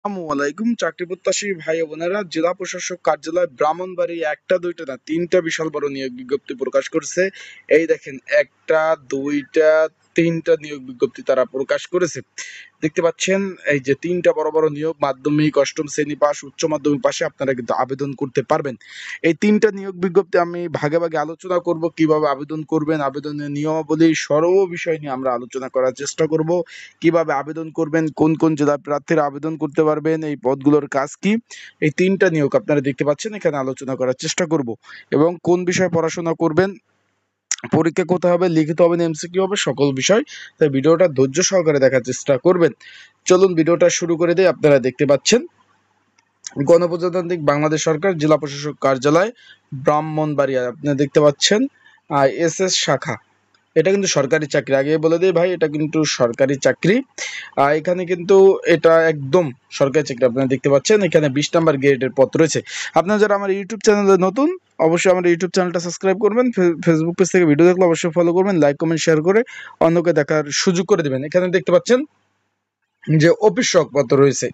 আসসালামু আলাইকুম চাকরি প্রত্যাশী ভাই ও বোনেরা, জেলা প্রশাসক কার্যালয় ব্রাহ্মণবাড়ি একটা দুইটা না তিনটা বিশাল বড় নিয়োগ বিজ্ঞপ্তি প্রকাশ করছে। এই দেখেন, একটা দুইটা তিনটা নিয়োগ বিজ্ঞপ্তি তারা প্রকাশ করেছে। দেখতে পাচ্ছেন, এই যে তিনটা বড় বড় নিয়োগ, মাধ্যমিক, অষ্টম শ্রেণী পাস, উচ্চ মাধ্যমিক পাশে আপনারা কিন্তু আবেদন করতে পারবেন। এই তিনটা নিয়োগ বিজ্ঞপ্তি আমি ভাগে ভাগে আলোচনা করব, কিভাবে আবেদন করবেন, আবেদনের নিয়মাবলী, সর্ব বিষয় নিয়ে আমরা আলোচনা করার চেষ্টা করব। কিভাবে আবেদন করবেন, কোন কোন জেলার প্রার্থীরা আবেদন করতে পারবেন, এই পদগুলোর কাজ কি, এই তিনটা নিয়োগ আপনারা দেখতে পাচ্ছেন এখানে আলোচনা করার চেষ্টা করব। এবং কোন বিষয়ে পড়াশোনা করবেন, পরীক্ষা কোথায় হবে, লিখিত হবে না এমসিকিউ হবে, সকল বিষয়। তাই ভিডিওটা ধৈর্য সহকারে দেখার চেষ্টা করবেন। চলুন ভিডিওটা শুরু করে দিই। আপনারা দেখতে পাচ্ছেন, গণপ্রজাতান্ত্রিক বাংলাদেশ সরকার জেলা প্রশাসক কার্যালয় ব্রাহ্মণবাড়িয়া, আপনারা দেখতে পাচ্ছেন এসএস শাখা। এটা কিন্তু সরকারি চাকরি, আগে বলে দিই ভাই, এটা কিন্তু সরকারি চাকরি। এখানে কিন্তু এটা একদম সরকারি চাকরি। আপনারা দেখতে পাচ্ছেন এখানে 20 নম্বর গ্রেডের পদ রয়েছে। আপনারা যারা আমার ইউটিউব চ্যানেলে নতুন, অবশ্যই আমার ইউটিউব চ্যানেলটা সাবস্ক্রাইব করবেন। ফেসবুক পেজ থেকে ভিডিও দেখলে অবশ্যই ফলো করবেন, লাইক কমেন্ট শেয়ার করে অন্যকে দেখার সুযোগ করে দেবেন। এখানে দেখতে পাচ্ছেন যে অফিস সহক পদ রয়েছে,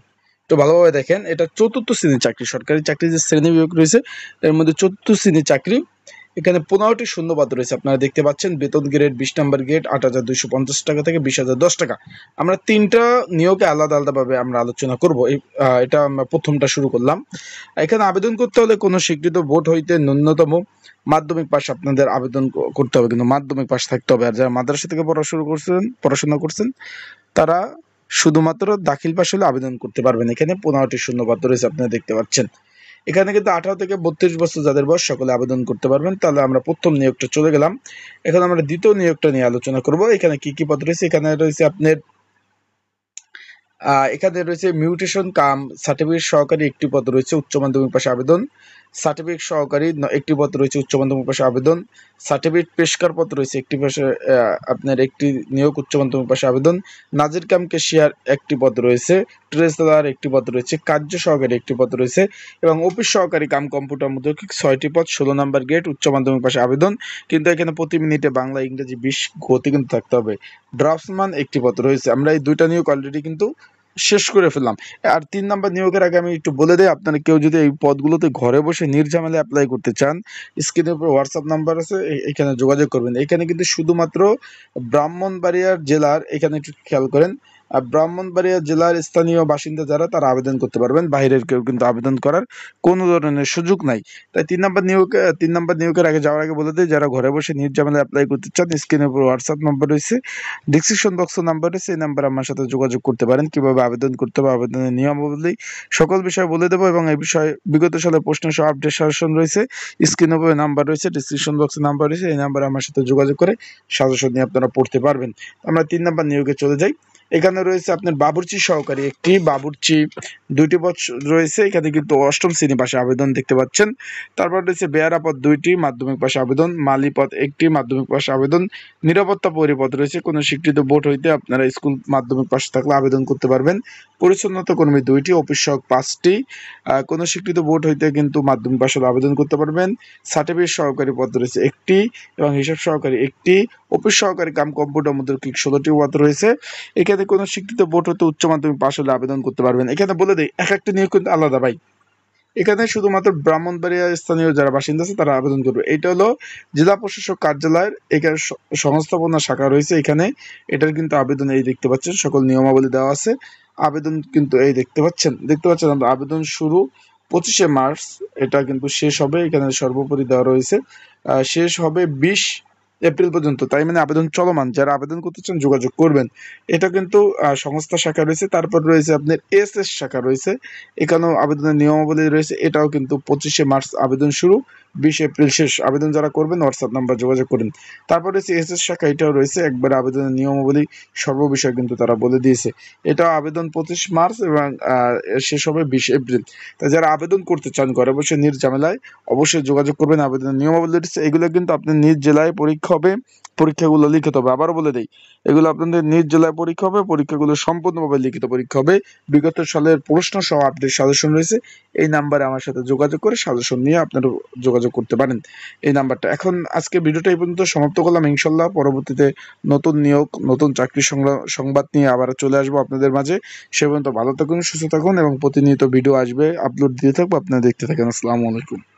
তো ভালোভাবে দেখেন, এটা চতুর্থ শ্রেণীর চাকরি। সরকারি চাকরি যে শ্রেণী বিভাগ রয়েছে এর মধ্যে চতুর্থ শ্রেণীর চাকরি। এখানে 15টি শূন্যপদ রয়েছে, আপনারা দেখতে পাচ্ছেন। বেতন গ্রেড 20 নম্বর গ্রেড 8,250 টাকা থেকে 20,010 টাকা। আমরা তিনটা নিয়োগে আলাদা আলাদাভাবে আমরা আলোচনা করব। এটা আমরা প্রথমটা শুরু করলাম। এখানে আবেদন করতে হলে কোনো স্বীকৃত বোর্ড হইতে ন্যূনতম মাধ্যমিক পাস আপনাদের আবেদন করতে হবে, কিন্তু মাধ্যমিক পাস থাকতে হবে। আর যারা মাদ্রাসা থেকে পড়াশোনা করছেন তারা শুধুমাত্র দাখিল পাস হলে আবেদন করতে পারবেন। এখানে 15টি শূন্যপদ রয়েছে, আপনারা দেখতে পাচ্ছেন। এখানে কিন্তু 18 থেকে 32 বছর যাদের বয়স সকলে আবেদন করতে পারবেন। তাহলে আমরা প্রথম নিয়োগটা চলে গেলাম। এখন আমরা দ্বিতীয় নিয়োগটা নিয়ে আলোচনা করব। এখানে কি কি পদ রয়েছে, এখানে রয়েছে আপনার এখানে রয়েছে মিউটেশন কাম সার্টিফিকেট সহকারী একটি পদ রয়েছে, উচ্চ মাধ্যমিক পাশে আবেদন। সার্টিফিকেট সহকারী একটি পদ রয়েছে, উচ্চ মাধ্যমিক পাশে আবেদন। সার্টিফিকেট পেশকার পদ রয়েছে একটি পাশে, আপনার একটি নিয়োগ, উচ্চ মাধ্যমিক পাশে আবেদন। নাজির কাম কেশিয়ার একটি পদ রয়েছে, ট্রেজারার একটি পদ রয়েছে, কার্য সহকারী একটি পদ রয়েছে এবং অফিস সহকারী কাম কম্পিউটার মুদ্রকিক 6টি পদ, 16 নম্বর গ্রেড, উচ্চ মাধ্যমিক পাশে আবেদন। কিন্তু এখানে প্রতি মিনিটে বাংলা ইংরেজি 20 গতি কিন্তু থাকতে হবে। ড্রাফটসম্যান একটি পদ রয়েছে। আমরা এই দুইটা নিয়োগ অলরেডি কিন্তু শেষ করে ফেললাম। আর 3 নম্বর নিয়োগের আগে আমি একটু বলে দেই, আপনারা কেউ যদি এই পদগুলোতে ঘরে বসে নির্ঝামেলায় অ্যাপ্লাই করতে চান, স্ক্রিনের উপর হোয়াটসঅ্যাপ নাম্বার আছে, এখানে যোগাযোগ করবেন। এখানে কিন্তু শুধুমাত্র ব্রাহ্মণবাড়িয়া জেলার, এখানে একটু খেয়াল করেন, ব্রাহ্মণবাড়িয়া জেলার স্থানীয় বাসিন্দা যারা, তারা আবেদন করতে পারবেন। বাইরের কেউ কিন্তু আবেদন করার কোনো ধরনের সুযোগ নাই। তাই 3 নম্বর নিয়োগের আগে যাওয়ার আগে বলে দিই, যারা ঘরে বসে নির্ঝামেলায় অ্যাপ্লাই করতে চান, স্ক্রিনের উপর হোয়াটসঅ্যাপ নাম্বার রয়েছে, ডিসক্রিপশন বক্সে নাম্বার রয়েছে, এই নাম্বারে আমার সাথে যোগাযোগ করতে পারেন। কিভাবে আবেদন করতে হবে, আবেদনের নিয়মাবলী, সকল বিষয় বলে দেবো। এবং এই বিষয়ে বিগত সালে প্রশ্ন সহ আপডেট সাজেশন রয়েছে, স্ক্রিনের উপরে নাম্বার রয়েছে, ডিসক্রিপশন বক্সে নাম্বার রয়েছে, এই নাম্বারে আমার সাথে যোগাযোগ করে সাজেশন নিয়ে আপনারা পড়তে পারবেন। আমরা 3 নম্বর নিয়োগে চলে যাই। এখানে রয়েছে আপনার বাবুর্চি সহকারী একটি, বাবুর্চি 2টি পদ রয়েছে। এখানে কিন্তু অষ্টম শ্রেণী পাশে আবেদন দেখতে পাচ্ছেন। তারপর রয়েছে বেয়ারা পদ 2টি, মাধ্যমিক পাশে আবেদন। মালি পদ 1টি, মাধ্যমিক পাশে আবেদন। নিরাপত্তা প্রহরী পদ রয়েছে, কোনো স্বীকৃত বোর্ড হইতে আপনারা স্কুল মাধ্যমিক পাশে থাকলে আবেদন করতে পারবেন। পরিচ্ছন্নতা কর্মী 2টি, অফিস সহক 5টি, কোনো স্বীকৃত বোর্ড হইতে কিন্তু মাধ্যমিক পাশে আবেদন করতে পারবেন। সার্টিফিকেট সহকারী পদ রয়েছে 1টি এবং হিসাব সহকারী 1টি, অফিস সহকারী কাম কম্পিউটার মুদ্রকিক 16টি পদ রয়েছে। এখানে কোনো স্বীকৃত বোর্ড হতে উচ্চ মাধ্যমিক পাশ হলে আবেদন করতে পারবেন। এখানে বলে দেই, এক একটা নিয়োগ কিন্তু আলাদা ভাই। এখানে শুধুমাত্র ব্রাহ্মণবাড়িয়া স্থানীয় যারা বাসিন্দা আছে তারা আবেদন করবে। এটা হলো জেলা প্রশাসক কার্যালয়ের, এখানে সংস্থাপনা শাখা রয়েছে। এখানে এটার কিন্তু আবেদন এই দেখতে পাচ্ছেন, সকল নিয়মাবলী দেওয়া আছে। আবেদন কিন্তু এই দেখতে পাচ্ছেন আমরা আবেদন শুরু 25শে মার্চ, এটা কিন্তু শেষ হবে, এখানে সর্বোপরি দেওয়া রয়েছে শেষ হবে 20 এপ্রিল পর্যন্ত। তাই মানে আবেদন চলমান, যারা আবেদন করতে চান যোগাযোগ করবেন। এটা কিন্তু সংস্থা শাখা রয়েছে। তারপর রয়েছে আপনার এসএস শাখা রয়েছে, এখানেও আবেদনের নিয়মাবলী রয়েছে। এটাও কিন্তু 25শে মার্চ আবেদন শুরু, 20 এপ্রিল শেষ। আবেদন যারা করবেন হোয়াটসঅ্যাপ নাম্বার যোগাযোগ করুন। তারপর রয়েছে এসএস শাখা, এটাও রয়েছে, একবার আবেদনের নিয়মাবলী সর্ববিষয় কিন্তু তারা বলে দিয়েছে। এটাও আবেদন 25 মার্চ এবং শেষ হবে 20 এপ্রিল। তাই যারা আবেদন করতে চান ঘরে বসে নির্ঝামেলায়, অবশ্যই যোগাযোগ করবেন। আবেদনের নিয়মাবলী রয়েছে, এগুলো কিন্তু আপনার নিজ জেলায় পরীক্ষা হবে, পরীক্ষাগুলো লিখিত হবে। আবারও বলে দেই, এগুলো আপনাদের নিজ জেলায় পরীক্ষা হবে, পরীক্ষাগুলো সম্পূর্ণভাবে লিখিত পরীক্ষা হবে। বিগত সালের প্রশ্ন সহ আপডেট সাজেশন রয়েছে, এই নাম্বারে আমার সাথে যোগাযোগ করে সাজেশন নিয়ে আপনারা যোগাযোগ যোগাযোগ করতে পারেন এই নাম্বারটা। এখন আজকে ভিডিওটা এই পর্যন্ত সমাপ্ত করলাম। ইনশাল্লাহ পরবর্তীতে নতুন নিয়োগ, নতুন চাকরির সংবাদ নিয়ে আবার চলে আসবো আপনাদের মাঝে। সে পর্যন্ত ভালো থাকুন, সুস্থ থাকুন এবং প্রতিনিয়ত ভিডিও আসবে, আপলোড দিয়ে থাকবো, আপনারা দেখতে থাকেন। আসসালামু আলাইকুম।